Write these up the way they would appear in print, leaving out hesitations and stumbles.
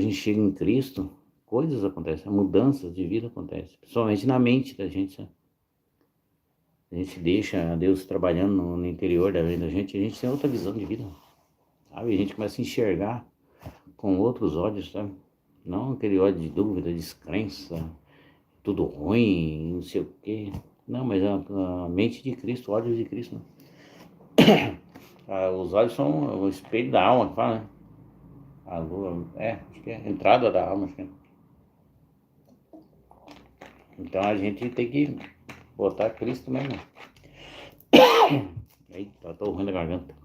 gente chega em Cristo, coisas acontecem, mudanças de vida acontecem, principalmente na mente da gente, sabe? A gente deixa Deus trabalhando no interior da vida da gente, a gente tem outra visão de vida, sabe? A gente começa a enxergar com outros olhos, sabe? Não aquele olho de dúvida, descrença, tudo ruim, não sei o quê. Não, mas a mente de Cristo, olhos de Cristo, né? Os olhos são o espelho da alma, que fala, né? A lua, acho que é a entrada da alma, acho que é. Então a gente tem que botar Cristo mesmo. Eita, tô ruim da garganta.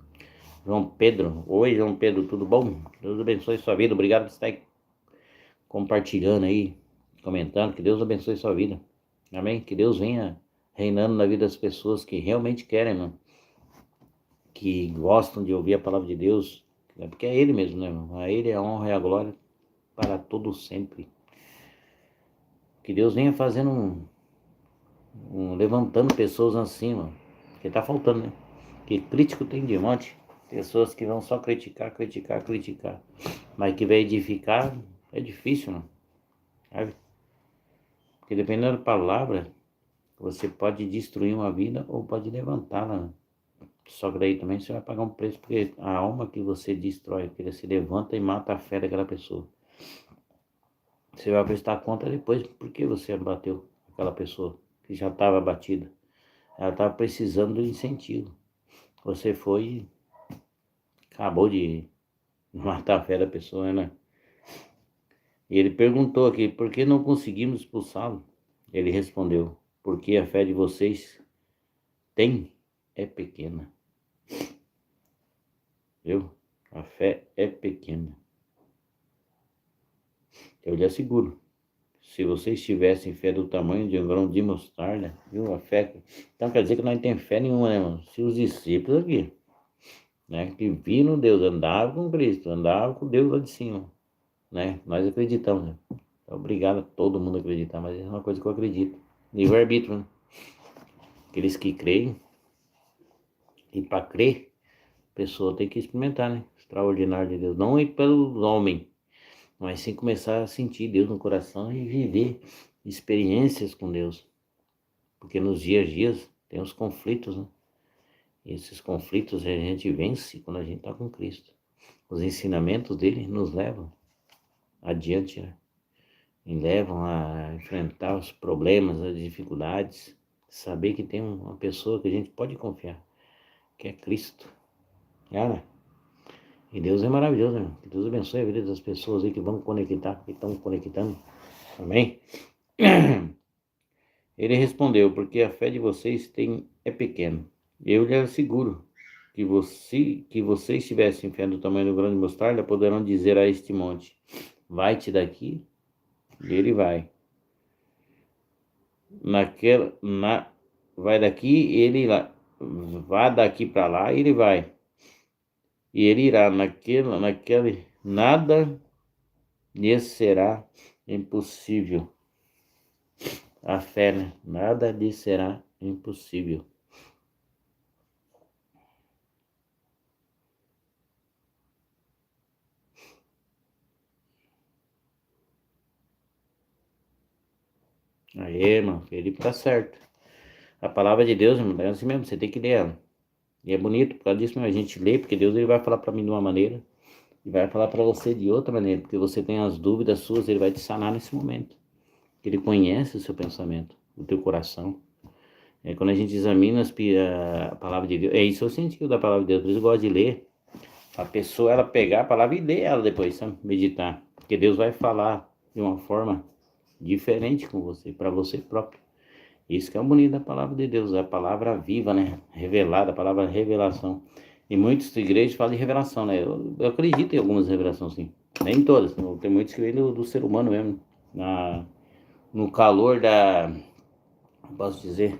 João Pedro, oi João Pedro, tudo bom? Deus abençoe sua vida, obrigado por estar aí compartilhando aí, comentando, que Deus abençoe sua vida, amém? Que Deus venha reinando na vida das pessoas que realmente querem, mano, que gostam de ouvir a palavra de Deus, porque é Ele mesmo, né, mano? A Ele é a honra e a glória para todo sempre. Que Deus venha fazendo levantando pessoas assim, mano, porque tá faltando, né? Que crítico tem de monte, pessoas que vão só criticar, mas que vai edificar é difícil, não, sabe? Porque dependendo da palavra, você pode destruir uma vida ou pode levantá-la, né? Só que daí também você vai pagar um preço, porque a alma que você destrói, que ele se levanta e mata a fé daquela pessoa. Você vai prestar conta depois porque você abateu aquela pessoa que já estava abatida. Ela estava precisando de incentivo. Você foi e acabou de matar a fé da pessoa, né? E ele perguntou aqui, por que não conseguimos expulsá-lo? Ele respondeu, porque a fé de vocês é pequena. Viu? A fé é pequena. Eu lhe asseguro, se vocês tivessem fé do tamanho de um grão de mostarda, viu? A fé. Então quer dizer que nós não temos fé nenhuma, né, mano? Se os discípulos aqui, né, que viram Deus, andavam com Cristo, andavam com Deus lá de cima, né? Nós acreditamos, né? Então, obrigado a todo mundo acreditar, mas é uma coisa que eu acredito. Livre-arbítrio, né? Aqueles que creem, e para crer, a pessoa tem que experimentar, né? Extraordinário de Deus. Não ir pelo homem, mas sim começar a sentir Deus no coração e viver experiências com Deus. Porque nos dias a dias tem os conflitos, né? E esses conflitos a gente vence quando a gente está com Cristo. Os ensinamentos dele nos levam adiante, né? E levam a enfrentar os problemas, as dificuldades. Saber que tem uma pessoa que a gente pode confiar, que é Cristo. Cara, e Deus é maravilhoso, né? Que Deus abençoe a vida das pessoas aí que vão conectar, que estão conectando. Amém? Ele respondeu, porque a fé de vocês é pequena. Eu lhe asseguro que vocês tivessem fé do tamanho do grão de mostarda, poderão dizer a este monte, vai-te daqui, e ele vai. Vai daqui, ele lá. Vá daqui para lá, ele vai. E ele irá naquele, nada lhe será impossível. A fé, né? Nada lhe será impossível. Aí, irmão, ele tá certo. A palavra de Deus, irmão, é assim mesmo, você tem que ler ela. E é bonito, por causa disso mesmo, a gente lê, porque Deus ele vai falar para mim de uma maneira e vai falar para você de outra maneira, porque você tem as dúvidas suas, ele vai te sanar nesse momento. Ele conhece o seu pensamento, o teu coração. Quando a gente examina a palavra de Deus, é isso o sentido da palavra de Deus, por isso eu gosto de ler. A pessoa, ela pegar a palavra e ler ela depois, sabe? Meditar. Porque Deus vai falar de uma forma diferente com você, para você próprio. Isso que é o bonito da palavra de Deus, é a palavra viva, né? Revelada, a palavra revelação. E muitas igrejas falam de revelação, né? Eu acredito em algumas revelações, sim. Nem todas, tem muitos que vêm do ser humano mesmo. No calor posso dizer,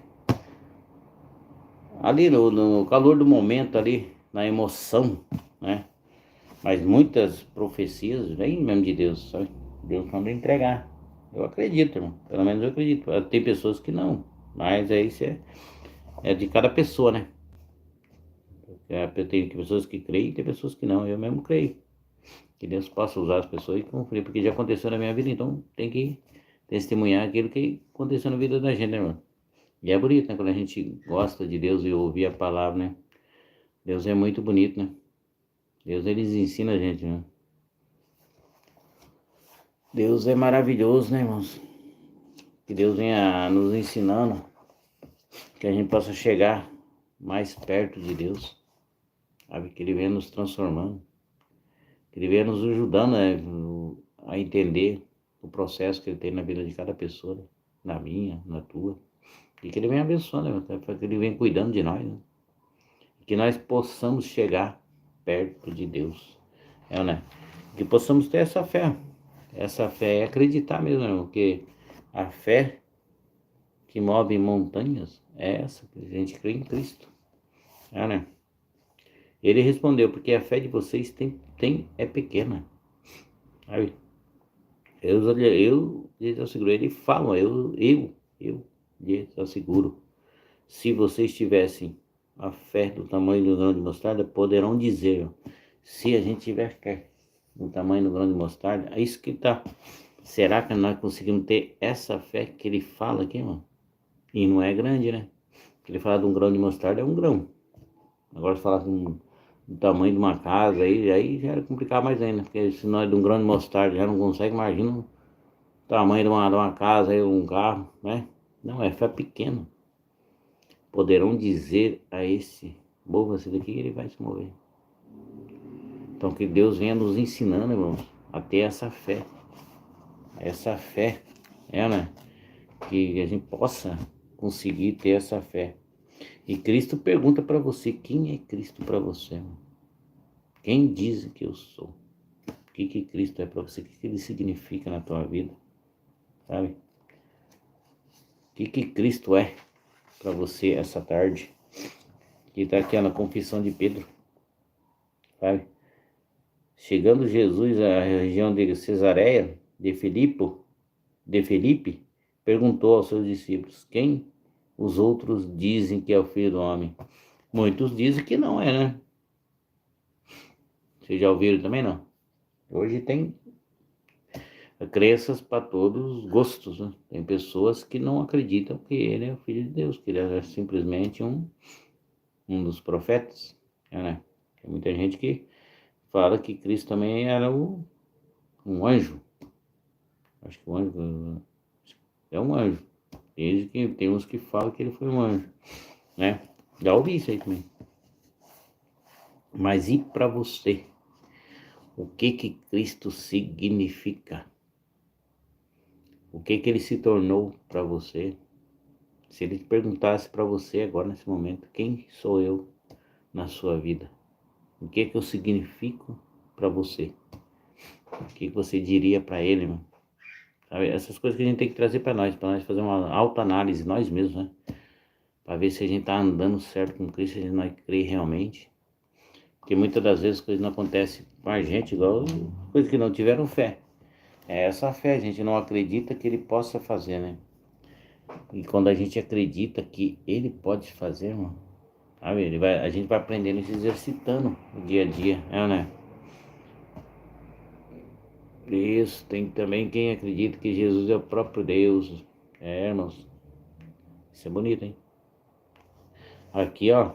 ali no calor do momento ali, na emoção, né? Mas muitas profecias vêm mesmo de Deus, sabe? Deus manda entregar. Eu acredito, irmão. Pelo menos eu acredito. Tem pessoas que não, mas isso é de cada pessoa, né? Tem pessoas que creem e tem pessoas que não. Eu mesmo creio. Que Deus possa usar as pessoas e cumprir, porque já aconteceu na minha vida, então tem que testemunhar aquilo que aconteceu na vida da gente, né, irmão? E é bonito, né, quando a gente gosta de Deus e ouvir a palavra, né? Deus é muito bonito, né? Deus, ele ensina a gente, né? Deus é maravilhoso, né, irmãos? Que Deus venha nos ensinando, que a gente possa chegar mais perto de Deus, sabe? Que Ele venha nos transformando, que Ele venha nos ajudando, né, a entender o processo que Ele tem na vida de cada pessoa, né? Na minha, na tua. E que Ele venha abençoando, né? Para que Ele venha cuidando de nós, né? Que nós possamos chegar perto de Deus, né? Que possamos ter essa fé. Essa fé é acreditar mesmo, né? Porque a fé que move montanhas é essa, que a gente crê em Cristo, né? Ele respondeu, porque a fé de vocês é pequena. Sabe? Eu lhes asseguro, ele fala, eu lhes asseguro, se vocês tivessem a fé do tamanho do grão de mostarda, poderão dizer, se a gente tiver fé do tamanho do grão de mostarda, é isso que tá. Será que nós conseguimos ter essa fé que ele fala aqui, mano? E não é grande, né? Ele fala de um grão de mostarda, é um grão. Agora se falar do tamanho de uma casa, aí já era complicado mais ainda, porque se nós de um grão de mostarda já não consegue, imagina o tamanho de uma casa, aí, um carro, né? Não, é fé pequena. Poderão dizer a esse, mova-se daqui, ele vai se mover. Então que Deus venha nos ensinando, irmãos, a ter essa fé. Essa fé, né? Que a gente possa conseguir ter essa fé. E Cristo pergunta para você, quem é Cristo para você? Irmão? Quem diz que eu sou? O que Cristo é para você? O que ele significa na tua vida? Sabe? O que Cristo é para você essa tarde? Que está aqui na confissão de Pedro. Sabe? Chegando Jesus à região de Cesareia, de Filipe, perguntou aos seus discípulos, quem os outros dizem que é o Filho do Homem? Muitos dizem que não é, né? Vocês já ouviram também, não? Hoje tem crenças para todos os gostos, né? Tem pessoas que não acreditam que ele é o Filho de Deus, que ele é simplesmente um dos profetas, né? Tem muita gente que fala que Cristo também era um anjo. Acho que o anjo é um anjo. Tem uns que falam que ele foi um anjo, né? Já ouvi isso aí também. Mas e para você? O que Cristo significa? O que ele se tornou para você? Se ele perguntasse para você agora, nesse momento, quem sou eu na sua vida? O que eu significo para você? O que você diria para ele, irmão? Sabe? Essas coisas que a gente tem que trazer para nós fazer uma autoanálise, nós mesmos, né? Para ver se a gente está andando certo com Cristo, se a gente não crê realmente. Porque muitas das vezes as coisas não acontecem com a gente, igual coisas que não tiveram fé. É essa fé, a gente não acredita que ele possa fazer, né? E quando a gente acredita que ele pode fazer, irmão, sabe? A gente vai aprendendo e se exercitando no dia a dia, né? Isso, tem também quem acredita que Jesus é o próprio Deus. Irmãos, isso é bonito, hein? Aqui, ó,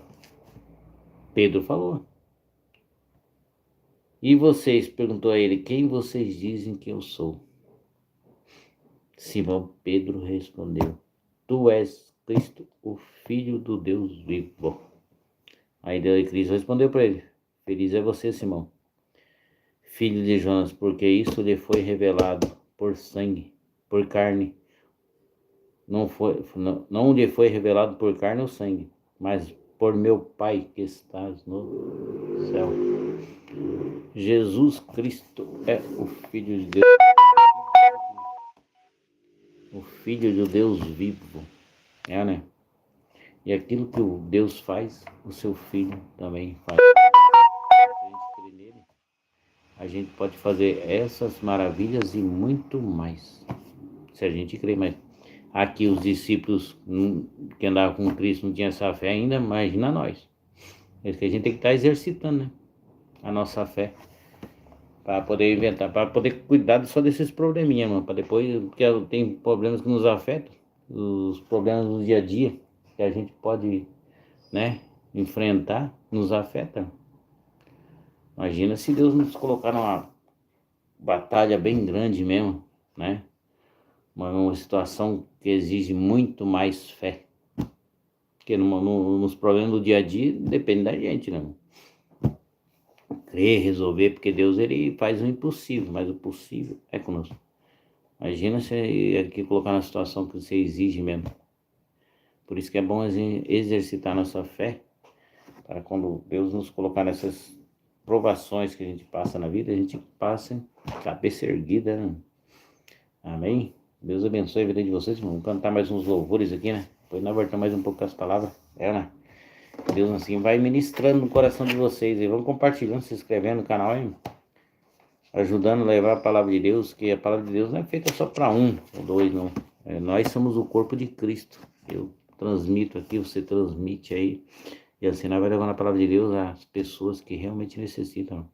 Pedro falou. E vocês, perguntou a ele, quem vocês dizem que eu sou? Simão Pedro respondeu, tu és Cristo, o Filho do Deus vivo. Aí Cristo respondeu para ele, feliz é você, Simão, filho de Jonas, porque isso lhe foi revelado por sangue, por carne. Não lhe foi revelado por carne ou sangue, mas por meu Pai que estás no céu. Jesus Cristo é o Filho de Deus, o Filho de Deus vivo, né? E aquilo que o Deus faz, o seu Filho também faz. Se a gente crê nele, a gente pode fazer essas maravilhas e muito mais. Se a gente crê, mas aqui os discípulos que andavam com Cristo não tinham essa fé ainda, imagina nós. É isso que a gente tem que estar exercitando, né? A nossa fé. para poder inventar, para poder cuidar só desses probleminha, mano, para depois, porque tem problemas que nos afetam, os problemas do dia a dia, que a gente pode, né, enfrentar, nos afetam. Imagina se Deus nos colocar numa batalha bem grande mesmo, né, uma situação que exige muito mais fé, porque nos problemas do dia a dia depende da gente, né, crer, resolver, porque Deus ele faz o impossível, mas o possível é conosco. Imagina se aqui colocar na situação que você exige mesmo. Por isso que é bom exercitar nossa fé, para quando Deus nos colocar nessas provações que a gente passa na vida, a gente passe cabeça erguida, né? Amém? Deus abençoe a vida de vocês, irmão. Vamos cantar mais uns louvores aqui, né? Depois nós voltamos mais um pouco com as palavras. Né? Deus assim vai ministrando no coração de vocês. E vamos compartilhando, se inscrevendo no canal, hein? Ajudando a levar a palavra de Deus, que a palavra de Deus não é feita só para um ou dois, não. Nós somos o corpo de Cristo. Eu transmito aqui, você transmite aí. E assim nós vai levando a palavra de Deus às pessoas que realmente necessitam.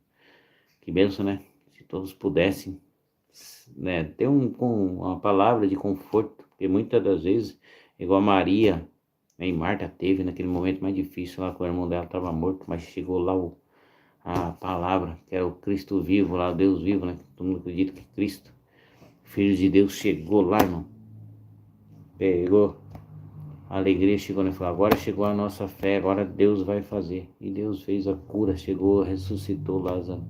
Que bênção, né? Se todos pudessem, né, ter uma palavra de conforto, porque muitas das vezes, igual a Maria, né, e Marta teve naquele momento mais difícil lá, com o irmão dela estava morto, mas chegou lá a palavra, que era o Cristo vivo lá, o Deus vivo, né? Todo mundo acredita que Cristo, Filho de Deus, chegou lá, irmão. Pegou a alegria, chegou, né? Falou, agora chegou a nossa fé, agora Deus vai fazer. E Deus fez a cura, chegou, ressuscitou Lázaro.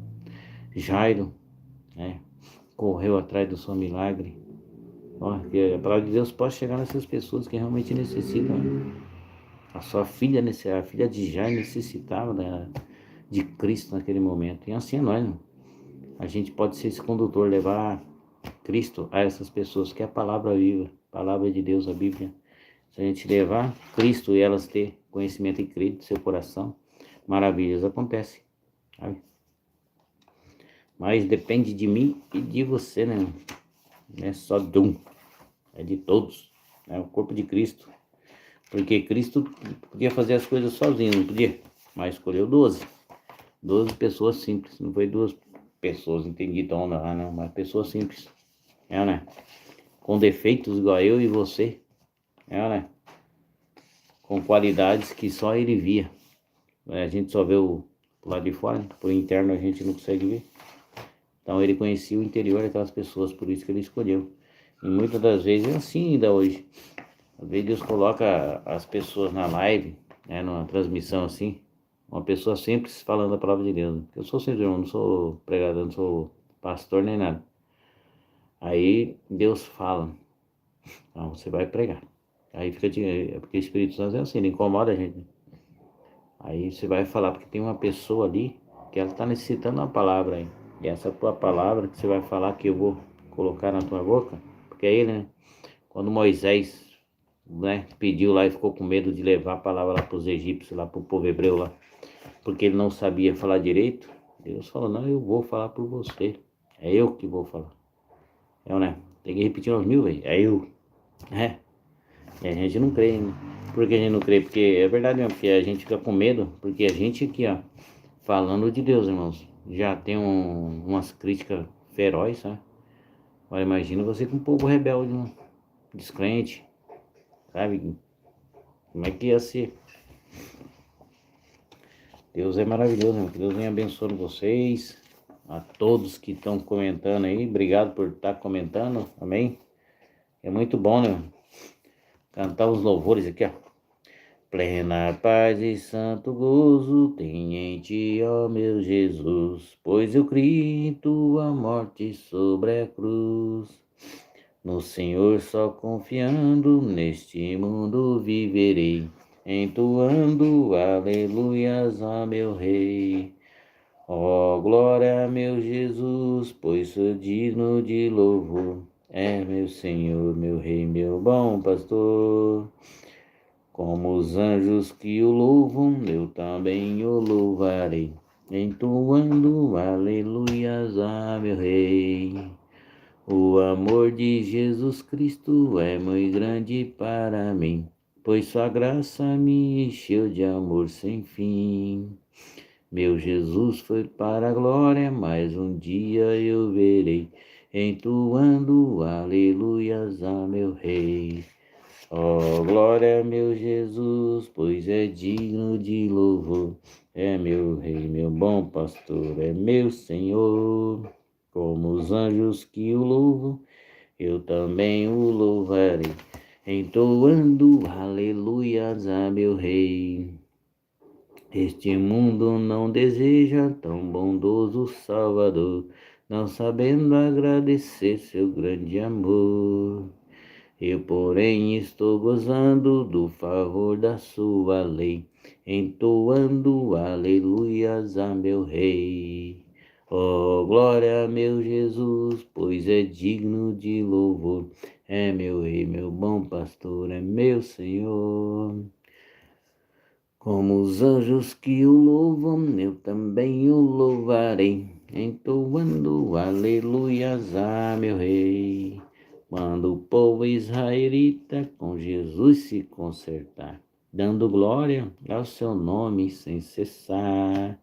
Jairo, né? Correu atrás do seu milagre. Ó, que a palavra de Deus pode chegar nessas pessoas que realmente necessitam, né? A sua filha, a filha de Jairo necessitava de Cristo naquele momento. E assim é nós, né? A gente pode ser esse condutor, levar Cristo a essas pessoas, que é a palavra viva, a palavra de Deus, a Bíblia. Se a gente levar Cristo e elas ter conhecimento e crer do seu coração, maravilhas acontecem, sabe? Mas depende de mim e de você, né? Não é só de um, é de todos, é o corpo de Cristo. Porque Cristo podia fazer as coisas sozinho, não podia? Mas escolheu 12 pessoas simples, não foi 2 pessoas entendidas lá, não, mas pessoas simples, né? Com defeitos igual eu e você, né? Com qualidades que só ele via. A gente só vê o lado de fora, né? Por interno a gente não consegue ver. Então ele conhecia o interior daquelas pessoas, por isso que ele escolheu. E muitas das vezes é assim ainda hoje. Às vezes Deus coloca as pessoas na live, né, numa transmissão assim, uma pessoa simples falando a palavra de Deus. Eu sou simples, irmão, não sou pregador, não sou pastor nem nada. Aí Deus fala, então você vai pregar. Aí fica porque o Espírito Santo é assim, ele incomoda a gente. Aí você vai falar, porque tem uma pessoa ali que ela está necessitando uma palavra aí. E essa tua palavra que você vai falar, que eu vou colocar na tua boca, porque é ele, né? Quando Moisés, né, pediu lá e ficou com medo de levar a palavra lá para os egípcios, lá para o povo hebreu lá, porque ele não sabia falar direito, Deus falou, não, eu vou falar por você, é eu que vou falar. Né? Tem que repetir uns 1000, velho, é eu. E a gente não crê, né? Por que a gente não crê? Porque é verdade mesmo, porque a gente fica com medo, porque a gente aqui, ó, falando de Deus, irmãos, já tem umas críticas ferozes, sabe? Agora imagina você com um povo rebelde, né? Descrente, sabe? Como é que ia ser? Deus é maravilhoso, irmão. Que Deus venha abençoando vocês, a todos que estão comentando aí. Obrigado por estar comentando, amém? É muito bom, né? Cantar os louvores aqui, ó. Plena paz e santo gozo tem em ti, ó meu Jesus, pois eu criei em tua morte sobre a cruz. No Senhor só confiando, neste mundo viverei, entoando aleluias a meu Rei. Ó glória, meu Jesus, pois sou digno de louvor. É meu Senhor, meu Rei, meu bom pastor. Como os anjos que o louvam, eu também o louvarei, entoando aleluias a meu Rei. O amor de Jesus Cristo é muito grande para mim, pois sua graça me encheu de amor sem fim. Meu Jesus foi para a glória, mas um dia eu verei, entoando aleluias a meu Rei. Ó, glória, meu Jesus, pois é digno de louvor. É meu Rei, meu bom pastor, é meu Senhor. Como os anjos que o louvam, eu também o louvarei, entoando aleluias a meu Rei. Este mundo não deseja tão bondoso Salvador, não sabendo agradecer seu grande amor. Eu, porém, estou gozando do favor da sua lei, entoando aleluias a meu Rei. Oh, glória a meu Jesus, pois é digno de louvor. É meu Rei, meu bom pastor, é meu Senhor. Como os anjos que o louvam, eu também o louvarei, entoando aleluias a meu Rei. Quando o povo israelita com Jesus se consertar, dando glória ao seu nome sem cessar,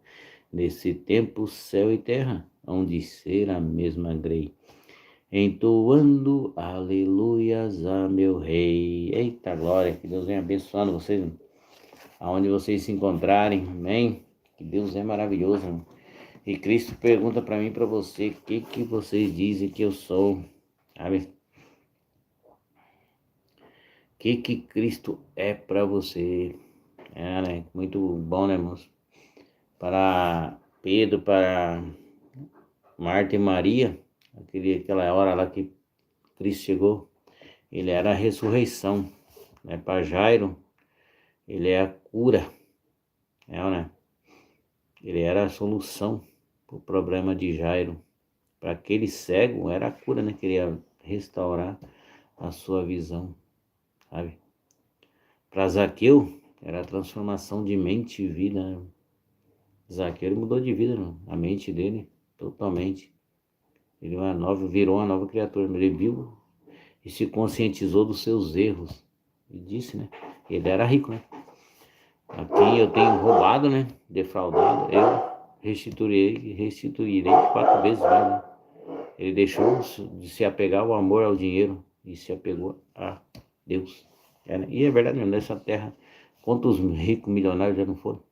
nesse tempo céu e terra hão de ser a mesma grei, entoando aleluias a meu Rei. Eita glória, que Deus venha abençoando vocês aonde vocês se encontrarem, amém? Que Deus é maravilhoso, irmão. E Cristo pergunta para mim e para você, o que vocês dizem que eu sou, sabe? O que Cristo é para você? É, né? Muito bom, né, irmãos? Para Pedro, para Marta e Maria, aquela hora lá que Cristo chegou, ele era a ressurreição, né? Para Jairo, ele é a cura, né? Ele era a solução para o problema de Jairo. Para aquele cego era a cura, né? Queria restaurar a sua visão, sabe? Para Zaqueu era a transformação de mente e vida, né? Zaqueu ele mudou de vida, né? A mente dele totalmente. Ele virou uma nova criatura. Ele viu e se conscientizou dos seus erros. E disse, né? Ele era rico, né? A quem eu tenho roubado, né? Defraudado, eu restituirei 4 vezes mais, né? Ele deixou de se apegar ao amor ao dinheiro e se apegou a Deus. Né? E é verdade mesmo, nessa terra, quantos ricos milionários já não foram?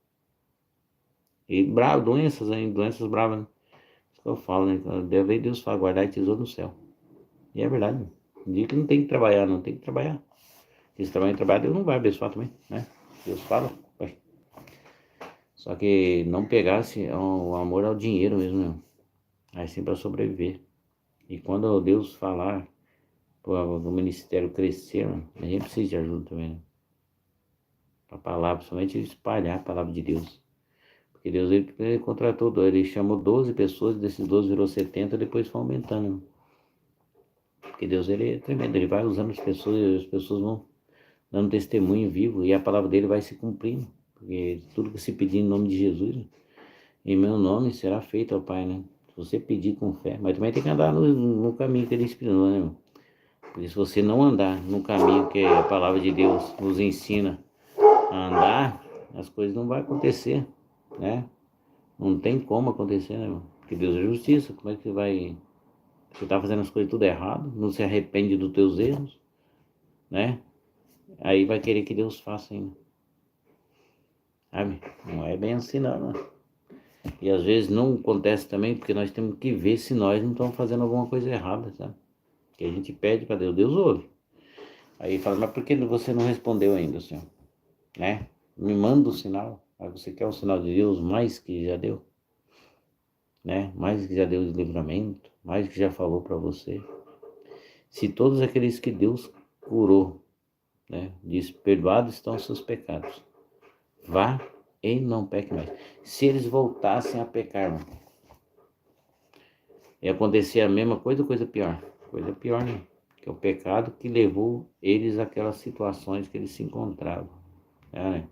E bravo, doenças bravas, né? Isso que eu falo, né? Deve Deus fala, guardar tesouro no céu. E é verdade, né? Dia que não tem que trabalhar, não tem que trabalhar. Se trabalhar, Deus não vai abençoar também, né? Deus fala, vai. Só que não pegasse o amor ao dinheiro mesmo, né? Aí sim para sobreviver. E quando Deus falar do ministério crescer, a gente precisa de ajuda também, né? A palavra, somente espalhar a palavra de Deus. Porque Deus ele contratou, ele chamou 12 pessoas, desses 12 virou 70, depois foi aumentando. Porque Deus ele é tremendo, ele vai usando as pessoas vão dando testemunho vivo e a palavra dele vai se cumprindo. Porque tudo que se pedir em nome de Jesus, né? Em meu nome será feito, ó Pai, né? Se você pedir com fé, mas também tem que andar no caminho que ele ensinou, né, irmão? Porque se você não andar no caminho que a palavra de Deus nos ensina a andar, as coisas não vão acontecer, né? Não tem como acontecer, né, irmão? Porque Deus é justiça, como é que você vai... Você tá fazendo as coisas tudo errado, não se arrepende dos teus erros, né? Aí vai querer que Deus faça ainda, sabe? Não é bem assim não, né? E às vezes não acontece também porque nós temos que ver se nós não estamos fazendo alguma coisa errada, sabe? Que a gente pede para Deus, Deus ouve. Aí fala, mas por que você não respondeu ainda, Senhor? Né? Me manda o sinal. Aí você quer o sinal de Deus mais que já deu, né? Mais que já deu de livramento, mais que já falou para você. Se todos aqueles que Deus curou, né? Diz, perdoados estão os seus pecados. Vá e não peque mais. Se eles voltassem a pecar, irmão, ia acontecer a mesma coisa ou coisa pior? Coisa pior, né? Que é o pecado que levou eles àquelas situações que eles se encontravam, né?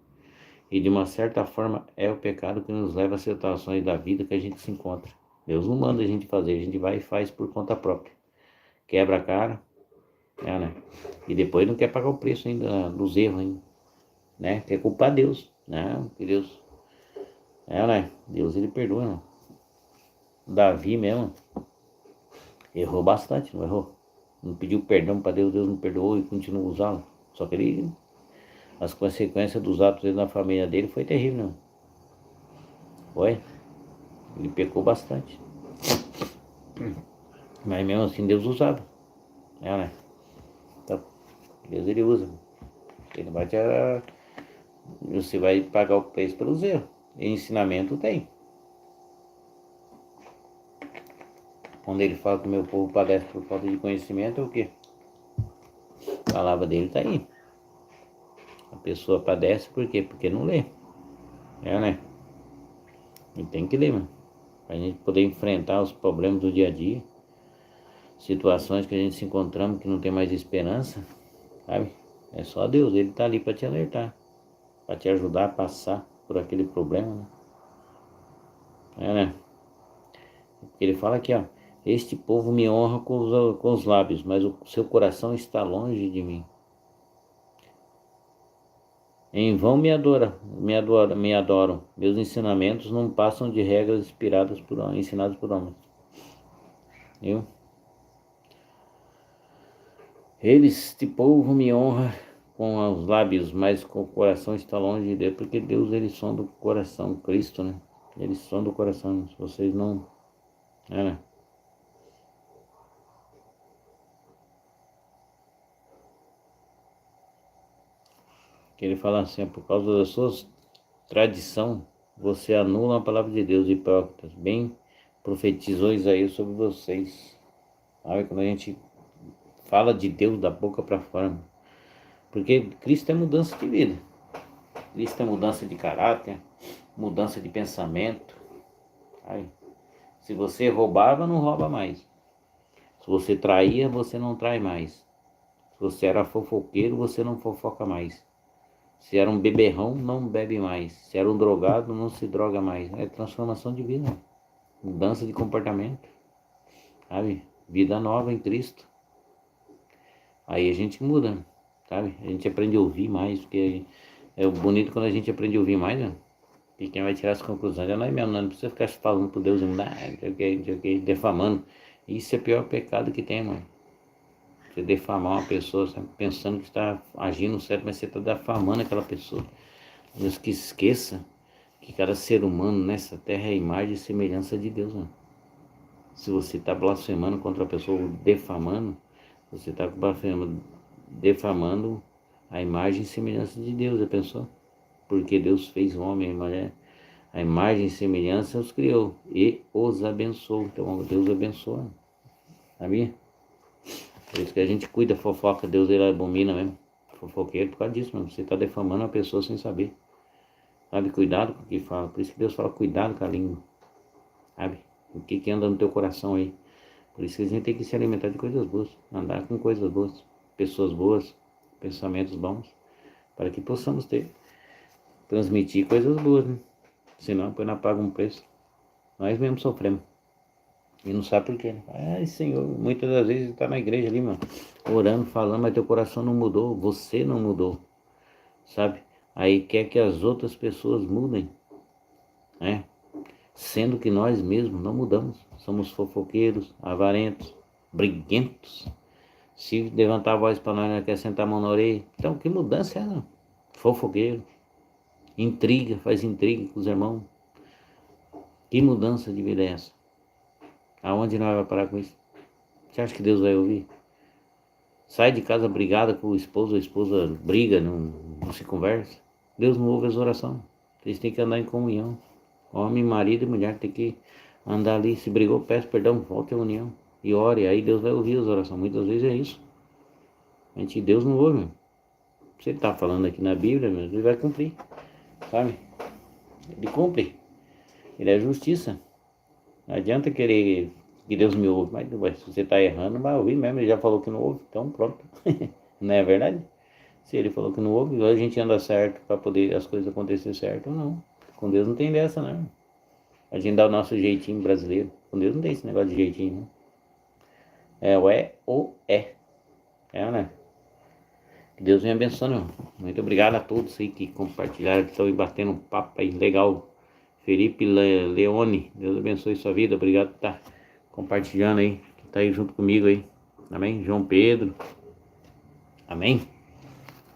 E de uma certa forma é o pecado que nos leva às situações da vida que a gente se encontra. Deus não manda a gente fazer, a gente vai e faz por conta própria. Quebra a cara, né? E depois não quer pagar o preço ainda dos erros, hein? Né? Quer culpar Deus, né? Que Deus Né? Deus, ele perdoa, não. Davi mesmo errou bastante, não errou? Não pediu perdão para Deus, Deus não perdoou e continua usando. Só que ele, as consequências dos atos dele na família dele foi terrível, não? Foi? Ele pecou bastante. Mas mesmo assim Deus usava. Né? Então, Deus ele usa. Ele vai te... Você vai pagar o preço pelos erros. E ensinamento tem. Quando ele fala que o meu povo padece por falta de conhecimento, é o quê? A palavra dele está aí. A pessoa padece por quê? Porque não lê. Né? E tem que ler, mano. Pra gente poder enfrentar os problemas do dia a dia. Situações que a gente se encontramos que não tem mais esperança. Sabe? É só Deus, ele tá ali para te alertar. Para te ajudar a passar por aquele problema, né? Né? Porque ele fala aqui, ó. Este povo me honra com os lábios, mas o seu coração está longe de mim. Em vão me adoram. Meus ensinamentos não passam de regras ensinadas por homens. Viu? Este povo me honra com os lábios, mas com o coração está longe de Deus, porque Deus, ele sonda o coração, Cristo, né? Ele sonda o coração, se vocês não... né? Que ele fala assim, por causa das suas tradição, você anula a palavra de Deus, hipócritas. Bem profetizou Isaías sobre vocês. Sabe, quando a gente fala de Deus da boca para fora, porque Cristo é mudança de vida. Cristo é mudança de caráter, mudança de pensamento. Sabe? Se você roubava, não rouba mais. Se você traía, você não trai mais. Se você era fofoqueiro, você não fofoca mais. Se era um beberrão, não bebe mais. Se era um drogado, não se droga mais. É transformação de vida. Mudança de comportamento. Sabe? Vida nova em Cristo. Aí a gente muda, sabe? A gente aprende a ouvir mais, porque é bonito quando a gente aprende a ouvir mais, né? E quem vai tirar as conclusões é nós mesmos, não precisa ficar falando pro Deus, não sei o que, defamando. Isso é o pior pecado que tem, mano. Você defamar uma pessoa, sabe? Pensando que está agindo certo, mas você está defamando aquela pessoa. Deus que esqueça que cada ser humano nessa terra é a imagem e semelhança de Deus, mano. Se você está blasfemando contra a pessoa, defamando, você está defamando a imagem e semelhança de Deus, já pensou? Porque Deus fez o homem e a mulher, a imagem e semelhança os criou e os abençoou. Então Deus abençoa, sabia? Por isso que a gente cuida fofoca, Deus ele abomina mesmo. Fofoqueiro por causa disso, mano. Você está defamando a pessoa sem saber. Sabe, cuidado com o que fala. Por isso que Deus fala, cuidado com a língua. Sabe? O que anda no teu coração aí. Por isso que a gente tem que se alimentar de coisas boas. Andar com coisas boas. Pessoas boas. Pensamentos bons. Para que possamos transmitir coisas boas, né? Senão depois nós pagamos um preço. Nós mesmos sofremos. E não sabe por quê, né? Ai, Senhor, muitas das vezes está na igreja ali, mano. Orando, falando, mas teu coração não mudou. Você não mudou. Sabe? Aí quer que as outras pessoas mudem, né? Sendo que nós mesmos não mudamos. Somos fofoqueiros, avarentos, briguentos. Se levantar a voz para nós, não quer sentar a mão na orelha. Então, que mudança é essa? Fofoqueiro, faz intriga com os irmãos. Que mudança de vida é essa? Aonde nós vamos parar com isso? Você acha que Deus vai ouvir? Sai de casa brigada com o esposo, a esposa briga, não se conversa. Deus não ouve as orações. Vocês têm que andar em comunhão. Homem, marido e mulher tem que andar ali. Se brigou, peça perdão, volte à união. E ore, aí Deus vai ouvir as orações. Muitas vezes é isso. Deus não ouve, meu. Se ele está falando aqui na Bíblia, meu, ele vai cumprir. Sabe? Ele cumpre. Ele é justiça. Não adianta querer que Deus me ouve. Mas se você está errando, não vai ouvir mesmo. Ele já falou que não ouve. Então pronto. Não é verdade? Se ele falou que não ouve, a gente anda certo para poder as coisas acontecer certo ou não. Com Deus não tem dessa, né? A gente dá o nosso jeitinho brasileiro. Com Deus não tem esse negócio de jeitinho, né? É o é ou é. É, né? Que Deus venha abençoando. Muito obrigado a todos aí que compartilharam, que estão aí batendo um papo aí legal. Felipe Leone, Deus abençoe sua vida, obrigado por estar compartilhando aí, que tá aí junto comigo aí, amém? João Pedro, amém?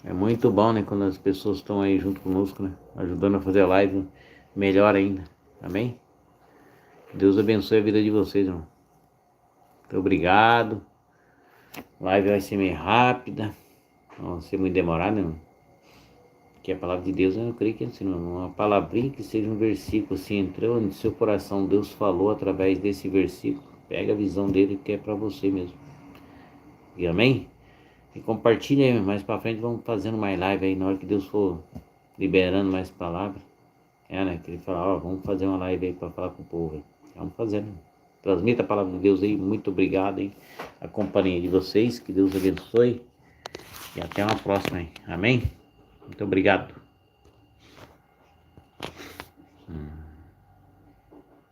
É muito bom, né, quando as pessoas estão aí junto conosco, né, ajudando a fazer a live melhor ainda, amém? Deus abençoe a vida de vocês, irmão. Muito obrigado. A live vai ser meio rápida, não vai ser muito demorada, não. Que a palavra de Deus, eu creio que assim, uma palavrinha que seja um versículo, assim, entrou no seu coração, Deus falou através desse versículo, pega a visão dele que é para você mesmo. E amém? E compartilha aí, mais pra frente vamos fazendo mais live aí, na hora que Deus for liberando mais palavras. Né, que ele fala, ó, vamos fazer uma live aí para falar com o povo aí. Vamos fazer, né? Transmita a palavra de Deus aí, muito obrigado aí, a companhia de vocês, que Deus abençoe e até uma próxima aí, amém? Muito obrigado.